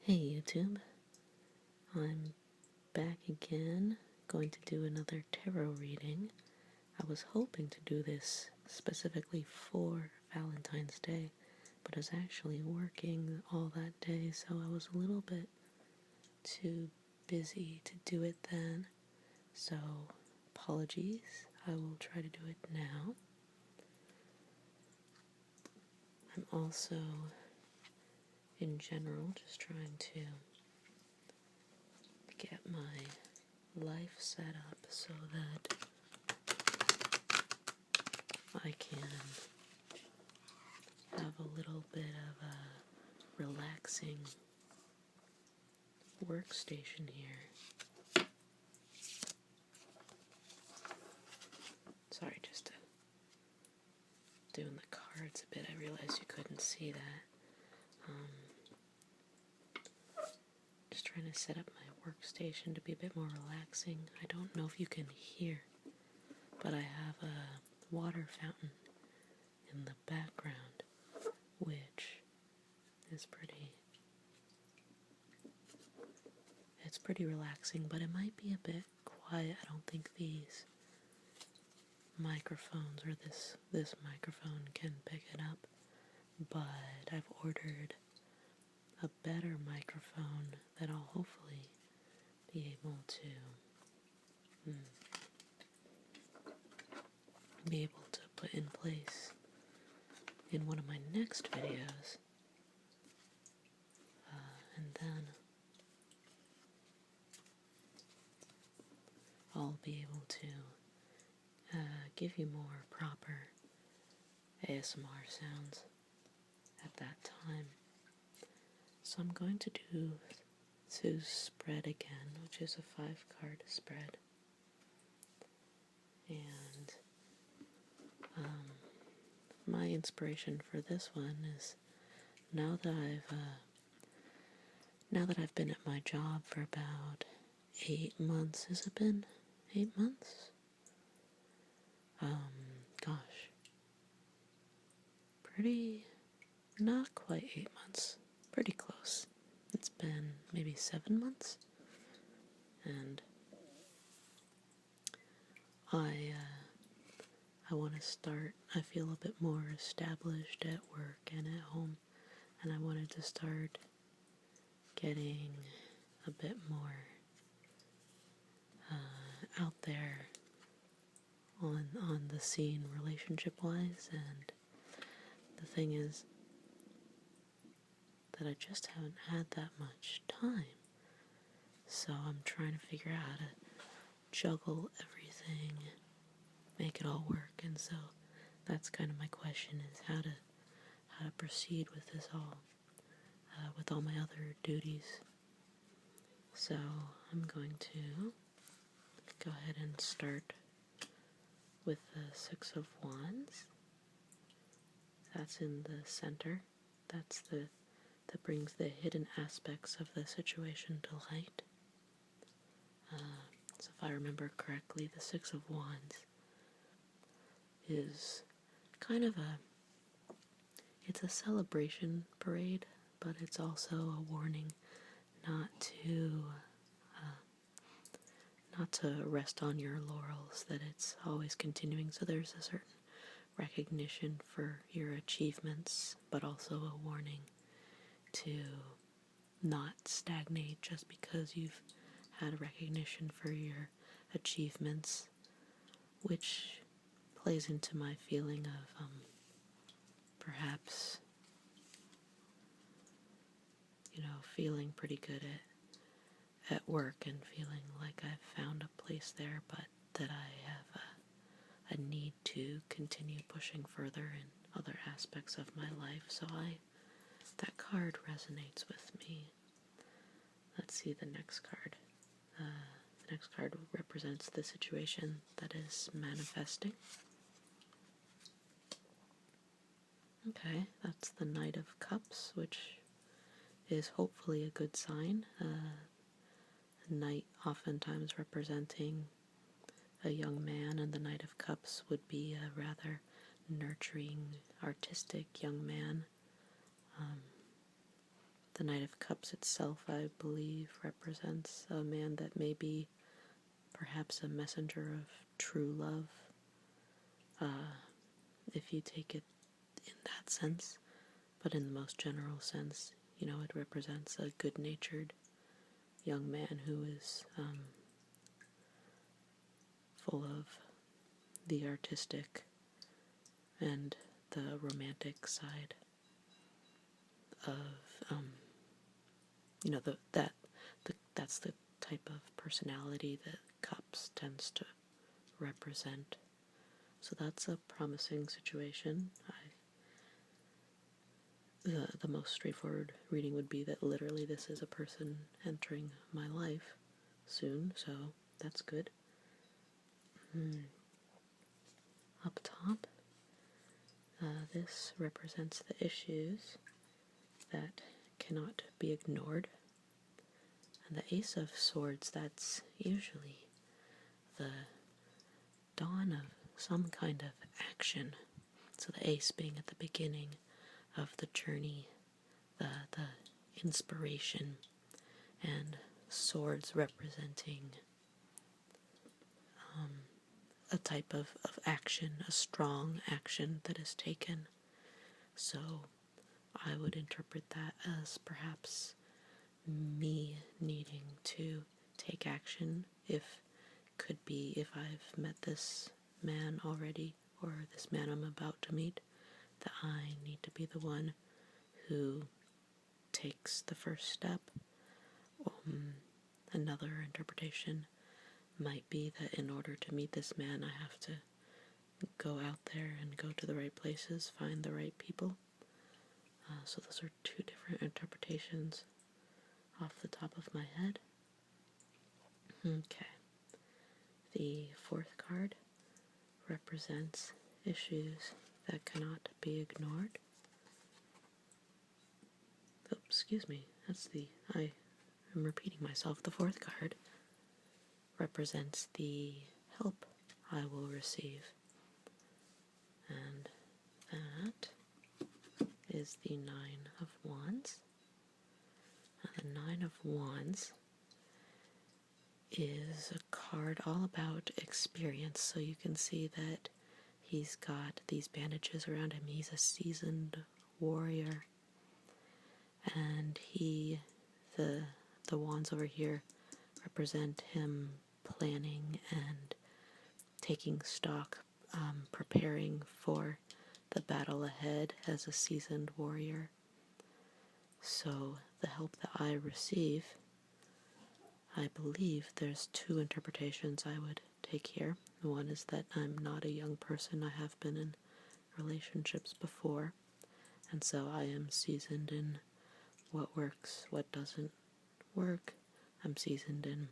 Hey YouTube, I'm back again, going to do another tarot reading. I was hoping to do this specifically for Valentine's Day, but I was actually working all that day, so I was a little bit too busy to do it then. So, apologies, I will try to do it now. I'm also, in general, just trying to get my life set up so that I can have a little bit of a relaxing workstation here. Sorry, just doing the cards a bit. I realized you couldn't see that. Just trying to set up my workstation to be a bit more relaxing. I don't know if you can hear, but I have a water fountain in the background, which is it's pretty relaxing, but it might be a bit quiet. I don't think these microphones or this microphone can pick it up, but I've ordered a better microphone that I'll hopefully be able to put in place in one of my next videos, and then I'll be able to give you more proper ASMR sounds at that time. So I'm going to do Sue's spread again, which is a 5-card spread. And my inspiration for this one is now that I've been at my job for about 8 months. Has it been 8 months? Gosh. Not quite 8 months. Pretty close. It's been maybe 7 months. And I want to start, I feel a bit more established at work and at home, and I wanted to start getting a bit more out there on the scene relationship-wise, and the thing is that I just haven't had that much time, so I'm trying to figure out how to juggle everything, make it all work, and so that's kind of my question, is how to proceed with this all, with all my other duties. So I'm going to go ahead and start with the 6 of Wands. That's in the center. That brings the hidden aspects of the situation to light. So if I remember correctly, the 6 of Wands is kind of it's a celebration parade, but it's also a warning not to rest on your laurels, that it's always continuing. So there's a certain recognition for your achievements, but also a warning to not stagnate just because you've had recognition for your achievements, which plays into my feeling of perhaps, feeling pretty good at work and feeling like I've found a place there, but that I have a need to continue pushing further in other aspects of my life. So that card resonates with me. Let's see the next card. The next card represents the situation that is manifesting. Okay, that's the Knight of Cups, which is hopefully a good sign. A knight oftentimes representing a young man, and the Knight of Cups would be a rather nurturing, artistic young man. the Knight of Cups itself, I believe, represents a man that may be perhaps a messenger of true love, if you take it in that sense. But in the most general sense, it represents a good-natured young man who is full of the artistic and the romantic side of, that's the type of personality that Cups tends to represent. So that's a promising situation. The most straightforward reading would be that literally this is a person entering my life soon, so that's good. Up top, this represents the issues that cannot be ignored. And the Ace of Swords, that's usually the dawn of some kind of action. So the ace being at the beginning of the journey, the inspiration, and swords representing a type of action, a strong action that is taken. So I would interpret that as perhaps me needing to take action, if I've met this man already, or this man I'm about to meet, that I need to be the one who takes the first step. Another interpretation might be that in order to meet this man, I have to go out there and go to the right places, find the right people. So those are two different interpretations off the top of my head. Okay. The fourth card represents issues that cannot be ignored. Oh, excuse me. I am repeating myself. The fourth card represents the help I will receive. And that is the Nine of Wands. Now, the Nine of Wands is a card all about experience. So you can see that he's got these bandages around him. He's a seasoned warrior. And the wands over here represent him planning and taking stock, preparing for the battle ahead as a seasoned warrior. So the help that I receive, I believe there's two interpretations I would take here. One is that I'm not a young person. I have been in relationships before, and so I am seasoned in what works, what doesn't work. I'm seasoned in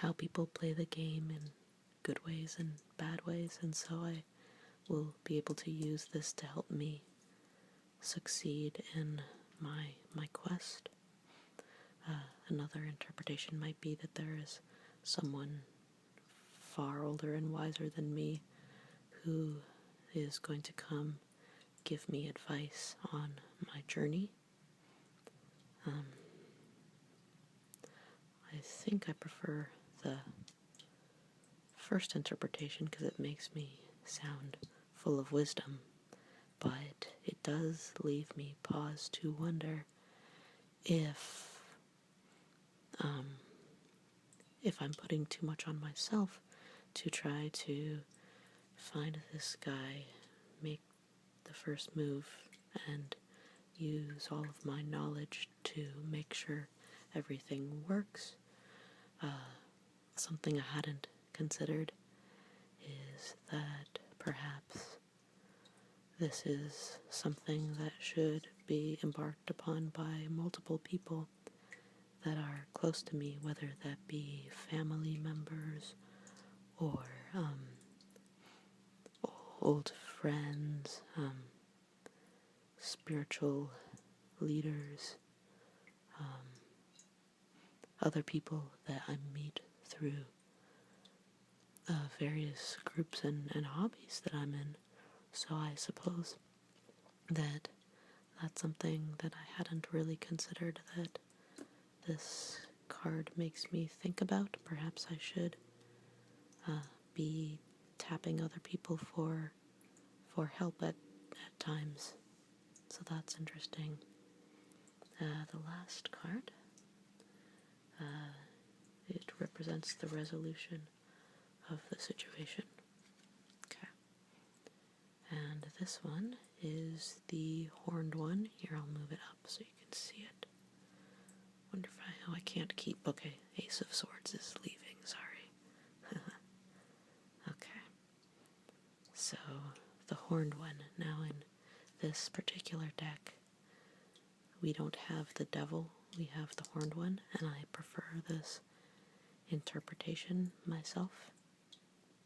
how people play the game in good ways and bad ways, and so I will be able to use this to help me succeed in my quest. Another interpretation might be that there is someone far older and wiser than me who is going to come give me advice on my journey. I think I prefer the first interpretation because it makes me sound full of wisdom, but it does leave me pause to wonder if I'm putting too much on myself to try to find this guy, make the first move, and use all of my knowledge to make sure everything works. Something I hadn't considered is that perhaps this is something that should be embarked upon by multiple people that are close to me, whether that be family members or old friends, spiritual leaders, other people that I meet through various groups and hobbies that I'm in. So I suppose that that's something that I hadn't really considered that this card makes me think about. Perhaps I should be tapping other people for help at times. So that's interesting. The last card, it represents the resolution of the situation. Okay. And this one is the horned one. Here, I'll move it up so you can see it. Wonder if I can't keep. Okay, Ace of Swords is leaving. Sorry. Okay. So the horned one. Now in this particular deck, we don't have the devil. We have the horned one, and I prefer this interpretation myself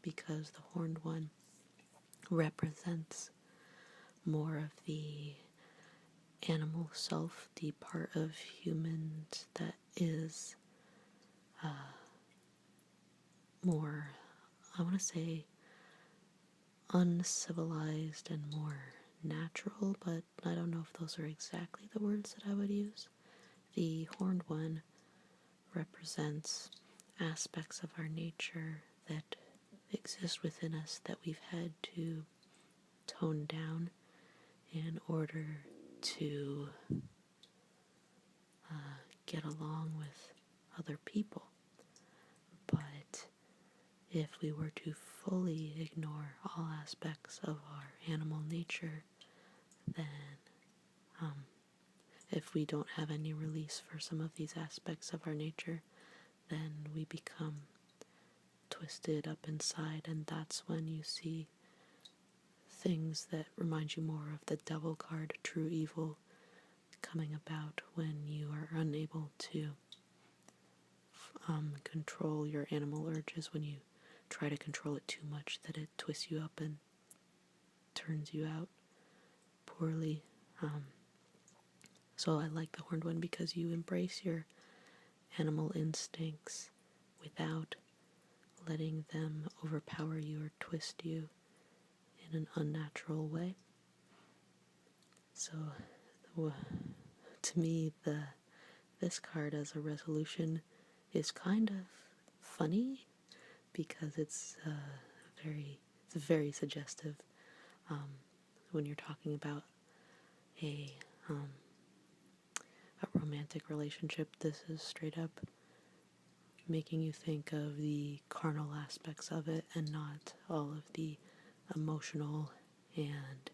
because the horned one represents more of the animal self, the part of humans that is more, I want to say, uncivilized and more natural, but I don't know if those are exactly the words that I would use. The horned one represents aspects of our nature that exist within us that we've had to tone down in order to get along with other people. But if we were to fully ignore all aspects of our animal nature, then if we don't have any release for some of these aspects of our nature, then we become twisted up inside, and that's when you see things that remind you more of the devil card, true evil, coming about when you are unable to control your animal urges, when you try to control it too much that it twists you up and turns you out poorly. So I like the horned one because you embrace your animal instincts without letting them overpower you or twist you in an unnatural way. So to me, this card as a resolution is kind of funny because it's very suggestive when you're talking about a romantic relationship. This is straight up making you think of the carnal aspects of it and not all of the emotional and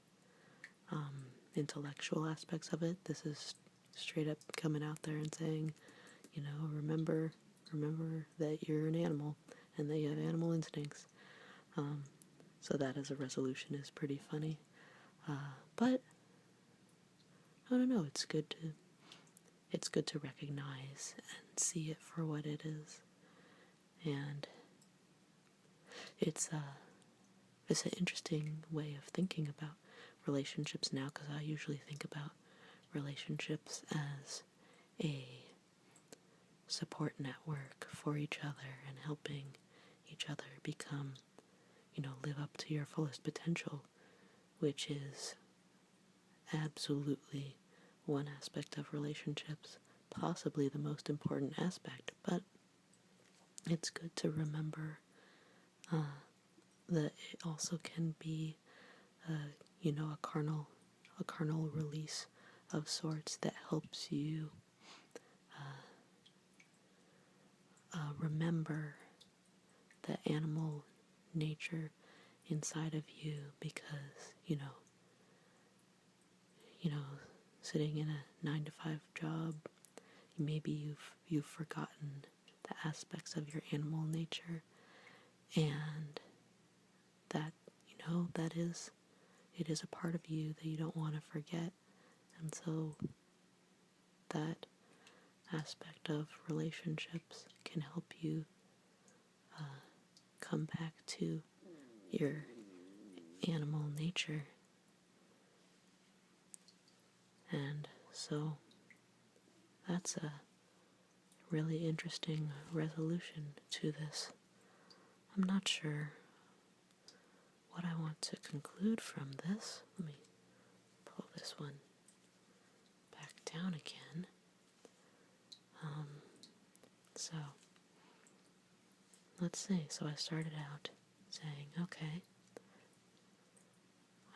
intellectual aspects of it. This is straight up coming out there and saying, remember that you're an animal and that you have animal instincts. So that as a resolution is pretty funny. But I don't know, it's good to recognize and see it for what it is. And it's an interesting way of thinking about relationships now, because I usually think about relationships as a support network for each other and helping each other become, live up to your fullest potential, which is absolutely one aspect of relationships, possibly the most important aspect. But it's good to remember that it also can be, a carnal release of sorts that helps you remember the animal nature inside of you, because sitting in a 9-to-5 job, maybe you've forgotten the aspects of your animal nature, and that it is a part of you that you don't want to forget. And so that aspect of relationships can help you come back to your animal nature. And so that's a really interesting resolution to this. I'm not sure what I want to conclude from this. Let me pull this one again. So, let's see. So I started out saying, okay,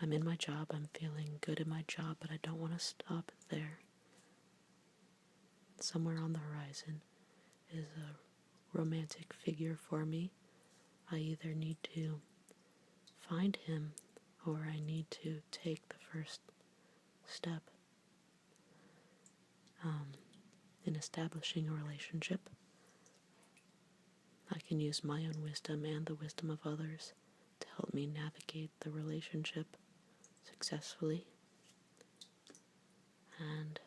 I'm in my job, I'm feeling good in my job, but I don't want to stop there. Somewhere on the horizon is a romantic figure for me. I either need to find him or I need to take the first step in establishing a relationship. I can use my own wisdom and the wisdom of others to help me navigate the relationship successfully. And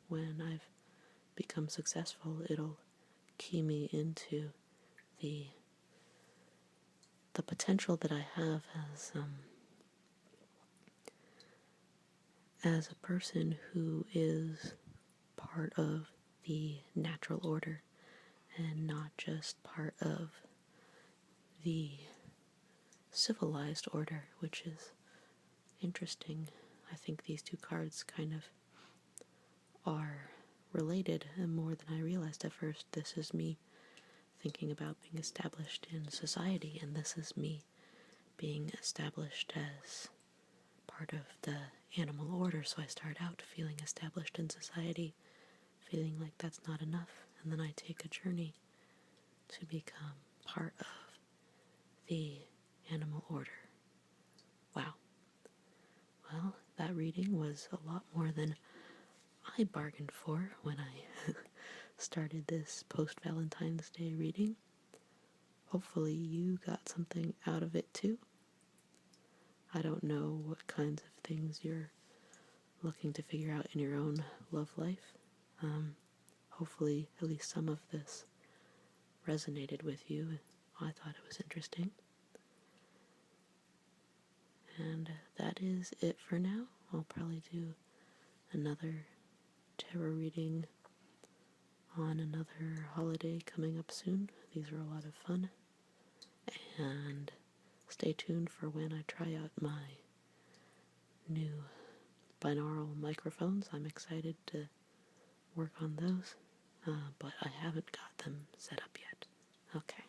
when I've become successful, it'll key me into the potential that I have as a person who is part of the natural order and not just part of the civilized order, which is interesting. I think these two cards kind of are related and more than I realized at first. This is me thinking about being established in society, and this is me being established as part of the animal order. So I start out feeling established in society, feeling like that's not enough, and then I take a journey to become part of the animal order. Wow. Well, that reading was a lot more than I bargained for when I started this post-Valentine's Day reading. Hopefully you got something out of it too. I don't know what kinds of things you're looking to figure out in your own love life. Hopefully at least some of this resonated with you. I thought it was interesting. And that is it for now. I'll probably do another tarot reading on another holiday coming up soon. These are a lot of fun. And stay tuned for when I try out my new binaural microphones. I'm excited to work on those, but I haven't got them set up yet. Okay.